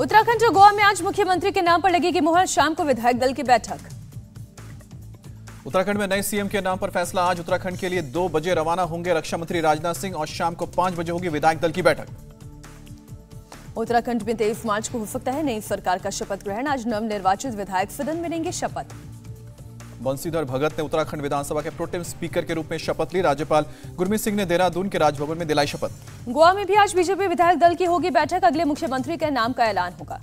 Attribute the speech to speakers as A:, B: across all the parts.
A: उत्तराखंड और गोवा में आज मुख्यमंत्री के नाम पर लगेगी मुहर, शाम को विधायक दल की बैठक।
B: उत्तराखंड में नए सीएम के नाम पर फैसला। आज उत्तराखंड के लिए 2 बजे रवाना होंगे रक्षा मंत्री राजनाथ सिंह और शाम को 5 बजे होगी विधायक दल की बैठक।
A: उत्तराखंड में 23 मार्च को हो सकता है नई सरकार का शपथ ग्रहण। आज नवनिर्वाचित विधायक सदन में लेंगे शपथ।
B: बंशीधर भगत ने उत्तराखंड विधानसभा के प्रोटेम स्पीकर के रूप में शपथ ली। राज्यपाल गुरमीत सिंह ने देहरादून के राजभवन में दिलाई शपथ।
A: गोवा में भी आज बीजेपी विधायक दल की होगी बैठक। अगले मुख्यमंत्री के नाम का ऐलान होगा।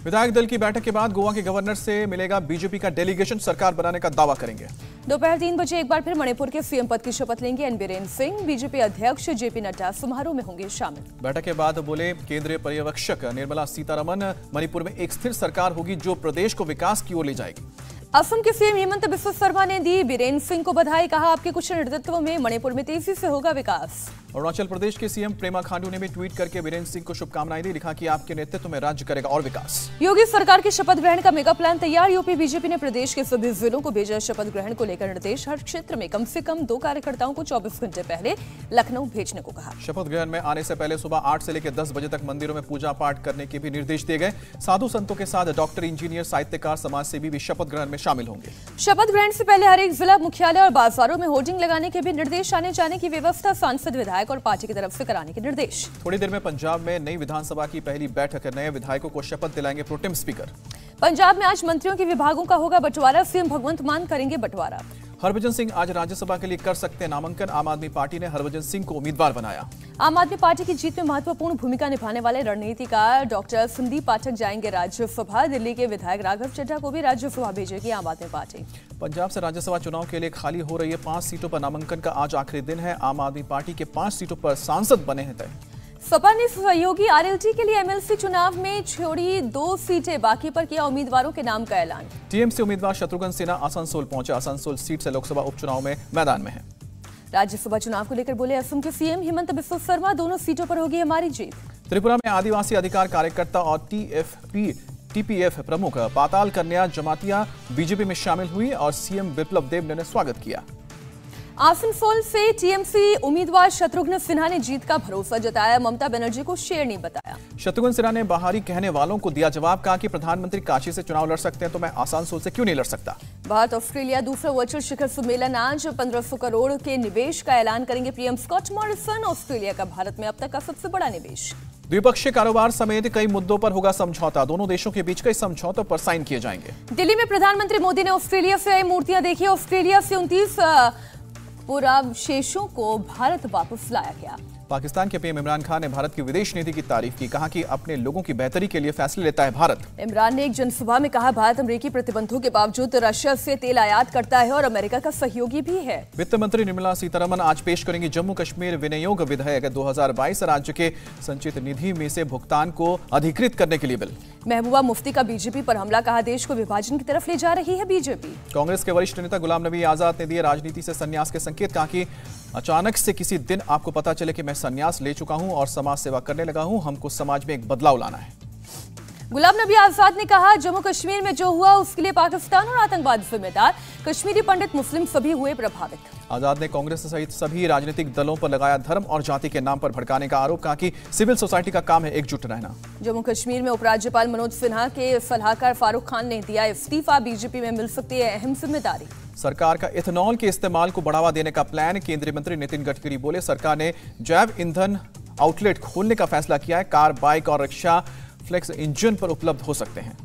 B: विधायक दल की बैठक के बाद गोवा के गवर्नर से मिलेगा बीजेपी का डेलीगेशन, सरकार बनाने का दावा करेंगे।
A: दोपहर 3 बजे एक बार फिर मणिपुर के सीएम पद की शपथ लेंगे एन बीरेन सिंह। बीजेपी अध्यक्ष जेपी नड्डा समारोह में होंगे शामिल।
B: बैठक के बाद बोले केंद्रीय पर्यवेक्षक निर्मला सीतारमण, मणिपुर में एक स्थिर सरकार होगी जो प्रदेश को विकास की ओर ले जाएगी।
A: असम के सीएम हेमंत बिस्वा शर्मा ने दी बीरेन सिंह को बधाई। कहा, आपके कुशल नेतृत्व में मणिपुर में तेजी से होगा विकास।
B: अरुणाचल प्रदेश के सीएम पेमा खांडू ने भी ट्वीट करके बीरेन सिंह को शुभकामनाएं दी। लिखा कि आपके नेतृत्व में राज्य करेगा और विकास।
A: योगी सरकार के शपथ ग्रहण का मेगा प्लान तैयार। यूपी बीजेपी ने प्रदेश के सभी जिलों को भेजा शपथ ग्रहण को लेकर निर्देश। हर क्षेत्र में कम से कम 2 कार्यकर्ताओं को 24 घंटे पहले लखनऊ भेजने को कहा।
B: शपथ ग्रहण में आने से पहले सुबह 8 से लेकर 10 बजे तक मंदिरों में पूजा पाठ करने के भी निर्देश दिए गए। साधु संतों के साथ डॉक्टर, इंजीनियर, साहित्यकार, समाजसेवी भी शपथ ग्रहण में शामिल होंगे।
A: शपथ ग्रहण से पहले हर एक जिला मुख्यालय और बाजारों में होर्डिंग लगाने के भी निर्देश। आने जाने की व्यवस्था सांसद, विधायक और पार्टी की तरफ से कराने के निर्देश।
B: थोड़ी देर में पंजाब में नई विधानसभा की पहली बैठक। नए विधायकों को शपथ दिलाएंगे प्रोटेम स्पीकर।
A: पंजाब में आज मंत्रियों के विभागों का होगा बंटवारा। सीएम भगवंत मान करेंगे बंटवारा।
B: हरभजन सिंह आज राज्यसभा के लिए कर सकते हैं नामांकन। आम आदमी पार्टी ने हरभजन सिंह को उम्मीदवार बनाया।
A: आम आदमी पार्टी की जीत में महत्वपूर्ण भूमिका निभाने वाले रणनीतिकार डॉक्टर संदीप पाठक जाएंगे राज्यसभा। दिल्ली के विधायक राघव चड्ढा को भी राज्यसभा भेजेगी आम आदमी पार्टी।
B: पंजाब से राज्यसभा चुनाव के लिए खाली हो रही है 5 सीटों पर नामांकन का आज आखिरी दिन है। आम आदमी पार्टी के 5 सीटों पर सांसद बने हैं तय।
A: सपा ने सहयोगी आरएलटी के लिए एमएलसी चुनाव में छोड़ी 2 सीटें, बाकी पर किया उम्मीदवारों के नाम का ऐलान।
B: टीएमसी उम्मीदवार शत्रुघ्न सिन्हा आसनसोल पहुंचे। आसनसोल सीट से लोकसभा उपचुनाव में मैदान में है।
A: राज्यसभा चुनाव को लेकर बोले असम के सीएम हेमंत बिस्वा शर्मा, दोनों सीटों पर होगी हमारी जीत।
B: त्रिपुरा में आदिवासी अधिकार कार्यकर्ता और टीपीएफ प्रमुख पाताल कन्या जमातिया बीजेपी में शामिल हुई और सीएम विप्लव देब ने स्वागत किया।
A: आसनसोल से टीएमसी उम्मीदवार शत्रुघ्न सिन्हा ने जीत का भरोसा जताया। ममता बनर्जी को शेर नहीं बताया।
B: शत्रुघ्न सिन्हा ने बाहरी कहने वालों को दिया जवाब। कहा कि प्रधानमंत्री काशी से चुनाव लड़ सकते हैं तो मैं आसनसोल से क्यों नहीं लड़ सकता।
A: भारत ऑस्ट्रेलिया दूसरा वर्चुअल शिखर सम्मेलन आज। 1500 करोड़ के निवेश का ऐलान करेंगे पीएम स्कॉट मॉरिसन। ऑस्ट्रेलिया का भारत में अब तक का सबसे बड़ा निवेश।
B: द्विपक्षीय कारोबार समेत कई मुद्दों पर होगा समझौता। दोनों देशों के बीच कई समझौतों पर साइन किए जाएंगे।
A: दिल्ली में प्रधानमंत्री मोदी ने ऑस्ट्रेलिया से आई मूर्तियां देखी। ऑस्ट्रेलिया से 29 पुरावशेषों को भारत वापस लाया गया।
B: पाकिस्तान के पीएम इमरान खान ने भारत की विदेश नीति की तारीफ की। कहा कि अपने लोगों की बेहतरी के लिए फैसले लेता है भारत।
A: इमरान ने एक जनसभा में कहा, भारत अमेरिकी प्रतिबंधों के बावजूद रशिया से तेल आयात करता है और अमेरिका का सहयोगी भी है। वित्त
B: मंत्री निर्मला सीतारमण आज पेश करेंगी जम्मू कश्मीर विनियोग विधेयक 2022। राज्य के संचित निधि में से भुगतान को अधिकृत करने के लिए बिल।
A: महबूबा मुफ्ती का बीजेपी पर हमला। कहा, देश को विभाजन की तरफ ले जा रही है बीजेपी।
B: कांग्रेस के वरिष्ठ नेता गुलाम नबी आजाद ने दिए राजनीति से संन्यास के संकेत। कहा कि अचानक से किसी दिन आपको पता चले कि मैं संन्यास ले चुका हूं और समाज सेवा करने लगा हूं। हमको समाज में एक बदलाव लाना है।
A: गुलाम नबी आजाद ने कहा, जम्मू कश्मीर में जो हुआ उसके लिए पाकिस्तान और आतंकवाद जिम्मेदार। कश्मीरी पंडित, मुस्लिम सभी हुए प्रभावित।
B: आजाद ने कांग्रेस सहित सभी राजनीतिक दलों पर लगाया धर्म और जाति के नाम पर भड़काने का आरोप। कहा कि सिविल सोसाइटी का काम है एकजुट रहना।
A: जम्मू कश्मीर में उपराज्यपाल मनोज सिन्हा के सलाहकार फारूक खान ने दिया इस्तीफा। बीजेपी में मिल सकती है अहम जिम्मेदारी।
B: सरकार का इथेनॉल के इस्तेमाल को बढ़ावा देने का प्लान। केंद्रीय मंत्री नितिन गडकरी बोले, सरकार ने जैव ईंधन आउटलेट खोलने का फैसला किया है। कार, बाइक और रिक्शा फ्लेक्स इंजन पर उपलब्ध हो सकते हैं।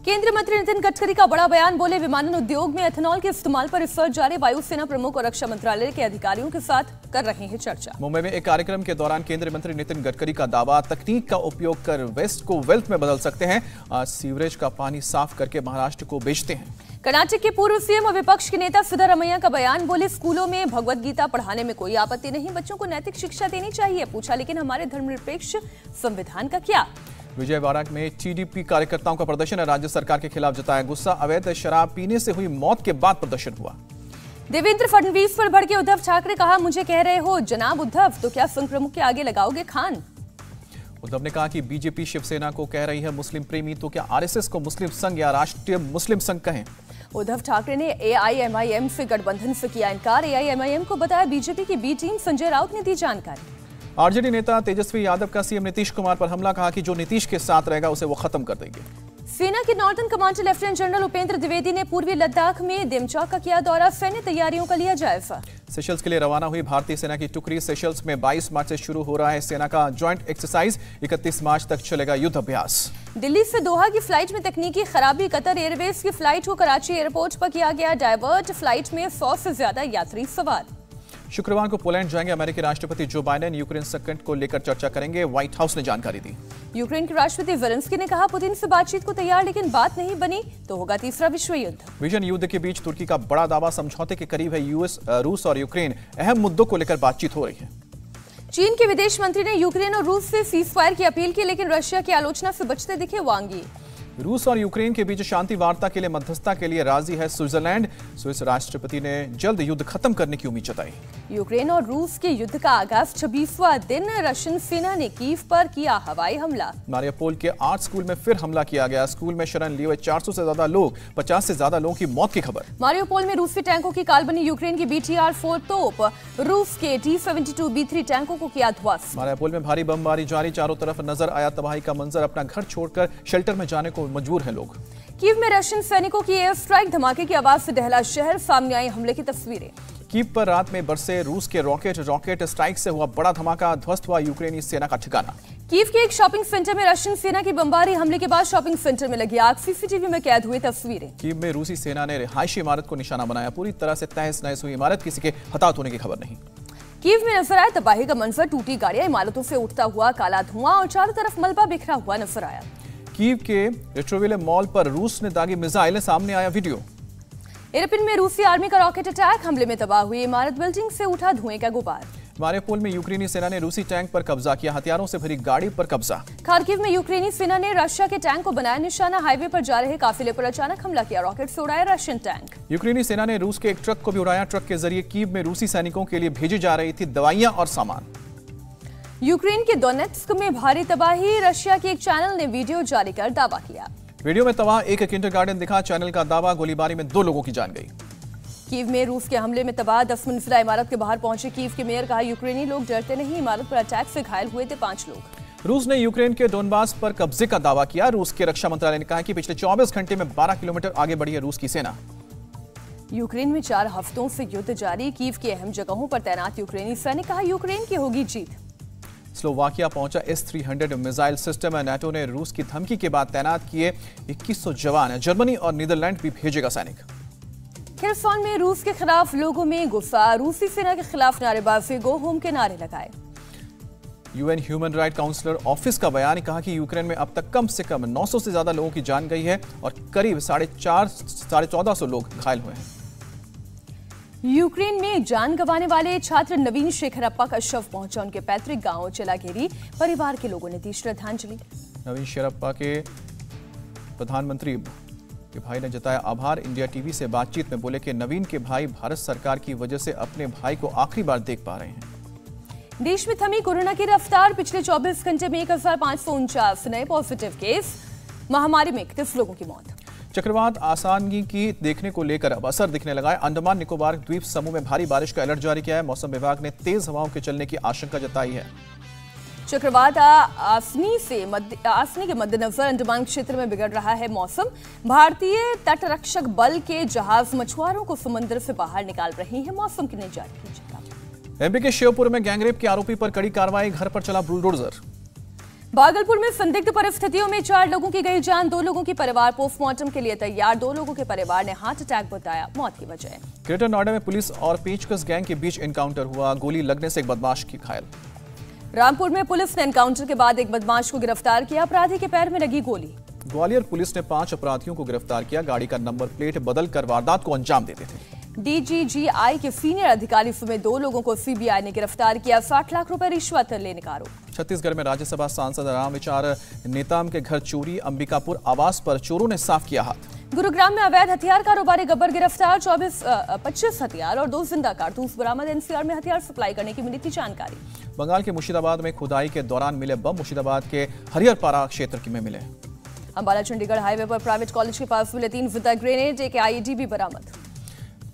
A: केंद्रीय मंत्री नितिन गडकरी का बड़ा बयान। बोले, विमानन उद्योग में एथेनॉल के इस्तेमाल पर रिसर्च जारी। वायुसेना प्रमुख और रक्षा मंत्रालय के अधिकारियों के साथ कर रहे हैं चर्चा।
B: मुंबई में एक कार्यक्रम के दौरान केंद्रीय मंत्री नितिन गडकरी का दावा, तकनीक का उपयोग कर वेस्ट को वेल्थ में बदल सकते हैं। आज सीवरेज का पानी साफ करके महाराष्ट्र को बेचते हैं।
A: कर्नाटक के पूर्व सीएम और विपक्ष के नेता सिद्धारमैया का बयान। बोले, स्कूलों में भगवत गीता पढ़ाने में कोई आपत्ति नहीं, बच्चों को नैतिक शिक्षा देनी चाहिए। पूछा, लेकिन हमारे धर्मनिरपेक्ष संविधान का क्या।
B: विजयवाड़ा में टीडीपी कार्यकर्ताओं का प्रदर्शन। राज्य सरकार के खिलाफ जताया गुस्सा। अवैध शराब पीने से हुई मौत के बाद प्रदर्शन हुआ।
A: देवेंद्र फडणवीस पर भड़के उद्धव ठाकरे। कहा, मुझे कह रहे हो जनाब उद्धव तो क्या संघ प्रमुख के आगे लगाओगे खान।
B: उद्धव ने कहा कि बीजेपी शिवसेना को कह रही है मुस्लिम प्रेमी, तो क्या आरएसएस को मुस्लिम संघ या राष्ट्रीय मुस्लिम संघ कहें।
A: उद्धव ठाकरे ने एआईएमआईएम से गठबंधन से किया इनकार। एआईएमआईएम को बताया बीजेपी की बी टीम। संजय राउत ने दी जानकारी।
B: आरजेडी नेता तेजस्वी यादव का सीएम नीतीश कुमार पर हमला, कहा कि जो नीतीश के साथ रहेगा उसे वो खत्म कर देंगे।
A: सेना के northern commander lieutenant general Upendra Dwivedi ने पूर्वी लद्दाख में दिमचौक का किया दौरा, सैन्य तैयारियों का लिया जायजा।
B: सेशल्स के लिए रवाना हुई भारतीय सेना की टुकड़ी, सेशल्स में 22 मार्च से शुरू हो रहा है सेना का ज्वाइंट एक्सरसाइज, 31 मार्च तक चलेगा युद्ध अभ्यास।
A: दिल्ली से दोहा की फ्लाइट में तकनीकी खराबी, कतर एयरवेज की फ्लाइट को कराची एयरपोर्ट पर किया गया डायवर्ट, फ्लाइट में 100 से ज्यादा यात्री सवार।
B: शुक्रवार को पोलैंड जाएंगे अमेरिकी राष्ट्रपति जो बाइडेन, यूक्रेन संकट को लेकर चर्चा करेंगे, व्हाइट हाउस ने जानकारी दी।
A: यूक्रेन के राष्ट्रपति ज़ेलेंस्की ने कहा पुतिन से बातचीत को तैयार, लेकिन बात नहीं बनी तो होगा तीसरा विश्व युद्ध।
B: विजन युद्ध के बीच तुर्की का बड़ा दावा, समझौते के करीब है यूएस, रूस और यूक्रेन, अहम मुद्दों को लेकर बातचीत हो रही है।
A: चीन के विदेश मंत्री ने यूक्रेन और रूस से सीजफायर की अपील की, लेकिन रशिया की आलोचना से बचते दिखे वांग यी।
B: रूस और यूक्रेन के बीच शांति वार्ता के लिए मध्यस्थता के लिए राजी है स्विट्जरलैंड, स्विस राष्ट्रपति ने जल्द युद्ध खत्म करने की उम्मीद जताई।
A: यूक्रेन और रूस के युद्ध का आगाज 26वां दिन, रशियन सेना ने कीव पर किया हवाई हमला।
B: मारियापोल के 8 स्कूल में फिर हमला किया गया, स्कूल में शरण लिए हुए 400 से ज्यादा लोग, 50 से ज्यादा लोगों की मौत की खबर।
A: मारियापोल में रूसी टैंकों की काल बनी, यूक्रेन की BTR-4 तोप, रूस के T-72B3 टैंकों को किया ध्वस्त।
B: मारियापोल में भारी बमबारी जारी, चारों तरफ नजर आया तबाही का मंजर, अपना घर छोड़कर शेल्टर में जाने को मजबूर हैं लोग।
A: कीव में रशियन सैनिकों की एयर स्ट्राइक, धमाके की आवाज से दहला शहर, सामने आई हमले की तस्वीरें।
B: कीव पर रात में बरसे रूस के रॉकेट स्ट्राइक से हुआ बड़ा धमाका, ध्वस्त हुआ यूक्रेनी सेना का ठिकाना।
A: कीव के एक शॉपिंग सेंटर में रशियन सेना की बमबारी, हमले के बाद शॉपिंग सेंटर में लगी आग, सीसीटीवी में कैद हुई तस्वीरें।
B: कीव में रूसी सेना ने रिहायशी इमारत को निशाना बनाया, पूरी तरह से तहस नहस हुई इमारत, किसी के हताहत होने की खबर नहीं।
A: कीव में नजर आया तबाही का मंजर, टूटी गाड़ियां, इमारतों से उठता हुआ काला धुआं और चारों तरफ मलबा बिखरा हुआ नजर आया।
B: कीव के रिट्रोविले मॉल पर रूस ने दागी मिसाइल, सामने आया वीडियो।
A: इरपिन में रूसी आर्मी का रॉकेट अटैक, हमले में तबाह हुई इमारत, बिल्डिंग से उठा धुएं का गुबार।
B: मारियापोल में यूक्रेनी सेना ने रूसी टैंक पर कब्जा किया, हथियारों से भरी गाड़ी पर कब्जा।
A: खार्किव में यूक्रेनी सेना ने रशिया के टैंक को बनाया निशाना, हाईवे पर जा रहे काफिले पर अचानक हमला किया, रॉकेट से उड़ाया रशियन टैंक।
B: यूक्रेनी सेना ने रूस के एक ट्रक को भी उड़ाया, ट्रक के जरिए कीव में रूसी सैनिकों के लिए भेजी जा रही थी दवाइयां और सामान।
A: यूक्रेन के दोनेत्स्क में भारी तबाही, रशिया के एक चैनल ने वीडियो जारी कर दावा किया।
B: वीडियो में तबाह एक किंडरगार्टन दिखा, चैनल का दावा, गोलीबारी में 2 लोगों की जान गई।
A: कीव में रूस के हमले में तबाह 10 मंजिला इमारत के बाहर पहुंचे कीव के मेयर, कहा यूक्रेनी लोग डरते नहीं, इमारत पर अटैक से घायल हुए थे 5 लोग।
B: रूस ने यूक्रेन के डोनबास पर कब्जे का दावा किया, रूस के रक्षा मंत्रालय ने कहा कि पिछले 24 घंटे में 12 किलोमीटर आगे बढ़ी है रूस की सेना।
A: यूक्रेन में 4 हफ्तों से युद्ध जारी, कीव की अहम जगहों पर तैनात यूक्रेनी सैनिक, कहा यूक्रेन की होगी जीत।
B: स्लोवाकिया पहुंचा S-300 मिसाइल सिस्टम, नाटो ने रूस की धमकी के बाद तैनात किए 2100 जवान, जर्मनी और नीदरलैंड भी भेजेगा सैनिक।
A: खिर्सोन में रूस के खिलाफ लोगों में गुस्सा, रूसी सेना के खिलाफ नारेबाजी, गो होम के नारे लगाए।
B: UN human right counsellor office का बयान, कहा कि यूक्रेन में अब तक कम से कम 900 से ज्यादा लोगों की जान गई है और करीब 1450 लोग घायल हुए हैं।
A: यूक्रेन में जान गंवाने वाले छात्र नवीन शेखरप्पा का शव पहुंचा, उनके पैतृक गांव चलागेरी, परिवार के लोगों ने दी श्रद्धांजलि।
B: नवीन शेखरप्पा के प्रधानमंत्री के भाई ने जताया आभार, इंडिया टीवी से बातचीत में बोले कि नवीन के भाई भारत सरकार की वजह से अपने भाई को आखिरी बार देख पा रहे हैं।
A: देश में थमी कोरोना की रफ्तार, पिछले 24 घंटे में 1549 नए पॉजिटिव केस, महामारी में 31 लोगों की मौत।
B: चक्रवात आसानी की देखने को लेकर अब असर दिखने लगा है, अंडमान निकोबार द्वीप समूह में भारी बारिश का अलर्ट जारी किया है, मौसम विभाग ने तेज हवाओं के चलने की आशंका जताई है।
A: चक्रवात आसनी के मद्देनजर अंडमान क्षेत्र में बिगड़ रहा है मौसम, भारतीय तटरक्षक बल के जहाज मछुआरों को समुद्र से बाहर निकाल रही है, मौसम की जारी की चेतावनी।
B: एमपी के शिवपुर में गैंगरेप के आरोपी पर कड़ी कार्रवाई, घर पर चला बुलडोजर।
A: भागलपुर में संदिग्ध परिस्थितियों में 4 लोगों की गई जान, 2 लोगों की परिवार पोस्टमार्टम के लिए तैयार, 2 लोगों के परिवार ने हार्ट अटैक बताया मौत की वजह।
B: ग्रेटर नोएडा में पुलिस और पेचकस गैंग के बीच एनकाउंटर हुआ, गोली लगने से एक बदमाश की घायल।
A: रामपुर में पुलिस ने एनकाउंटर के बाद एक बदमाश को गिरफ्तार किया, अपराधी के पैर में लगी गोली।
B: ग्वालियर पुलिस ने 5 अपराधियों को गिरफ्तार किया, गाड़ी का नंबर प्लेट बदलकर वारदात को अंजाम देते थे।
A: DGGI के सीनियर अधिकारी समेत 2 लोगों को सीबीआई ने गिरफ्तार किया, 60 लाख रुपए रिश्वत लेने का आरोप।
B: छत्तीसगढ़ में राज्यसभा सांसद रामविचार नेताम के घर चोरी, अंबिकापुर आवास पर चोरों ने साफ किया हाथ।
A: गुरुग्राम में अवैध हथियार कारोबारी गब्बर गिरफ्तार, 25 हथियार और 2 जिंदा कारतूस बरामद, एनसीआर में हथियार सप्लाई करने की मिली थी जानकारी।
B: बंगाल के मुर्शिदाबाद में खुदाई के दौरान मिले बम, मुर्शिदाबाद के हरिहरपारा क्षेत्र में मिले।
A: अंबाला चंडीगढ़ हाईवे पर प्राइवेट कॉलेज के पास मिले 3 जिंदा ग्रेनेड, एक IED भी बरामद।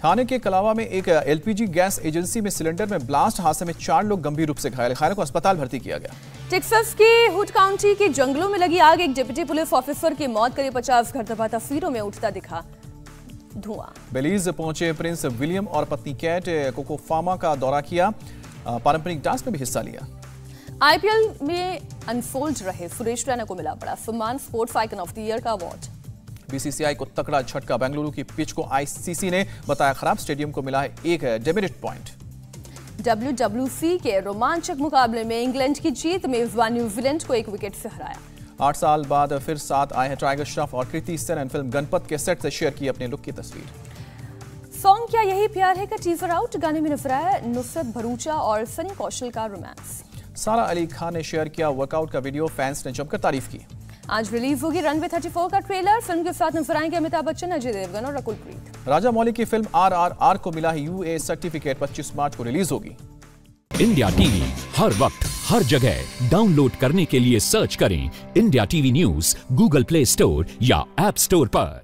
B: थाने के कलावा में एक एलपीजी गैस एजेंसी में सिलेंडर में ब्लास्ट, हादसे में 4 लोग गंभीर रूप से घायल, घायलों को अस्पताल भर्ती किया गया।
A: टेक्सास के हुड काउंटी के जंगलों में लगी आग, एक डिप्टी पुलिस ऑफिसर की मौत, करीब 50 घर तबाह, तस्वीरों में उठता दिखा धुआं।
B: बेलीज पहुंचे प्रिंस विलियम और पत्नी कैट कोकोफामा का दौरा किया, पारंपरिक डांस में भी हिस्सा लिया।
A: आईपीएल में अनफोल्ड रहे सुरेश रैना को मिला बड़ा सम्मान, sports icon of the year का अवार्ड।
B: बीसीसीआई को तगड़ा झटका, बेंगलुरु की पिच को आईसीसी ने बताया खराब, स्टेडियम को मिला है एक डेमेरिट पॉइंट।
A: WWC के रोमांचक मुकाबले में इंग्लैंड की जीत, मेजबान न्यूजीलैंड को 1 विकेट से हराया।
B: 8 साल बाद फिर साथ आए हैं टाइगर श्रॉफ और कृति सेनन, फिल्म गणपत के सेट से शेयर की अपने लुक की तस्वीर।
A: सॉन्ग क्या यही प्यार है का टीजर आउट, गाने में नजर आया नुसरत भरूचा और सनी कौशल का रोमांस।
B: सारा अली खान ने शेयर किया वर्कआउट का वीडियो, फैंस ने जमकर तारीफ की।
A: आज रिलीज होगी रनवे 34 का ट्रेलर, फिल्म के साथ नजर आएंगे अमिताभ बच्चन, अजय देवगन और रकुल प्रीत।
B: राजा मौली की फिल्म RRR को मिला है यूए सर्टिफिकेट, 25 मार्च को रिलीज होगी।
C: इंडिया टीवी हर वक्त हर जगह डाउनलोड करने के लिए सर्च करें India TV news Google play store या ऐप स्टोर पर।